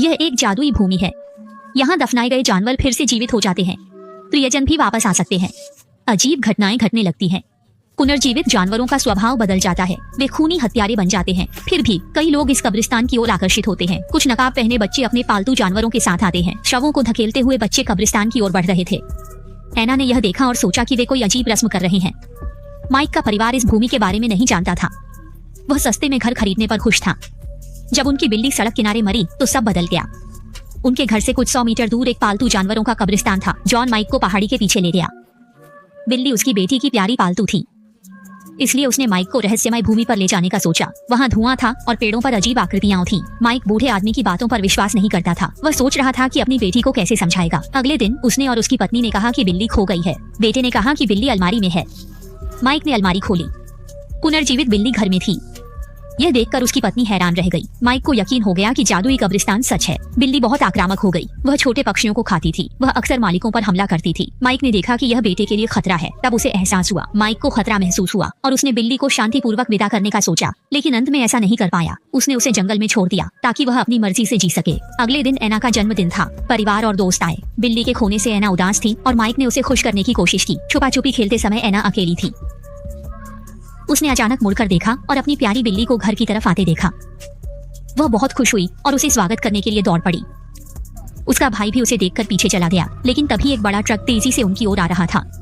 यह एक जादुई भूमि है। यहाँ दफनाए गए जानवर फिर से जीवित हो जाते हैं, प्रियजन भी वापस आ सकते हैं। अजीब घटनाएं घटने लगती हैं। पुनर्जीवित जानवरों का स्वभाव बदल जाता है, वे खूनी हत्यारे बन जाते हैं। फिर भी कई लोग इस कब्रिस्तान की ओर आकर्षित होते हैं। कुछ नकाब पहने बच्चे अपने पालतू जानवरों के साथ आते हैं। शवों को धकेलते हुए बच्चे कब्रिस्तान की ओर बढ़ रहे थे। एना ने यह देखा और सोचा कि वे कोई अजीब रस्म कर रहे हैं। माइक का परिवार इस भूमि के बारे में नहीं जानता था। वह सस्ते में घर खरीदने पर खुश था। जब उनकी बिल्ली सड़क किनारे मरी तो सब बदल गया। उनके घर से कुछ 100 मीटर दूर एक पालतू जानवरों का कब्रिस्तान था। जॉन माइक को पहाड़ी के पीछे ले गया। बिल्ली उसकी बेटी की प्यारी पालतू थी, इसलिए उसने माइक को रहस्यमय भूमि पर ले जाने का सोचा। वहाँ धुआं था और पेड़ों पर अजीब आकृतियां थीं। माइक बूढ़े आदमी की बातों पर विश्वास नहीं करता था। वह सोच रहा था कि अपनी बेटी को कैसे समझाएगा। अगले दिन उसने और उसकी पत्नी ने कहा कि बिल्ली खो गई है। बेटे ने कहा कि बिल्ली अलमारी में है। माइक ने अलमारी खोली। पुनर्जीवित बिल्ली घर में थी। यह देखकर उसकी पत्नी हैरान रह गई। माइक को यकीन हो गया कि जादुई कब्रिस्तान सच है। बिल्ली बहुत आक्रामक हो गई। वह छोटे पक्षियों को खाती थी। वह अक्सर मालिकों पर हमला करती थी। माइक ने देखा कि यह बेटे के लिए खतरा है। तब उसे एहसास हुआ। माइक को खतरा महसूस हुआ और उसने बिल्ली को शांतिपूर्वक विदा करने का सोचा, लेकिन अंत में ऐसा नहीं कर पाया। उसने उसे जंगल में छोड़ दिया ताकि वह अपनी मर्जी से जी सके। अगले दिन एना का जन्मदिन था। परिवार और दोस्त आए। बिल्ली के खोने से एना उदास थी और माइक ने उसे खुश करने की कोशिश की। छुपा छुपी खेलते समय एना अकेली थी। उसने अचानक मुड़कर देखा और अपनी प्यारी बिल्ली को घर की तरफ आते देखा। वह बहुत खुश हुई और उसे स्वागत करने के लिए दौड़ पड़ी। उसका भाई भी उसे देखकर पीछे चला गया, लेकिन तभी एक बड़ा ट्रक तेजी से उनकी ओर आ रहा था।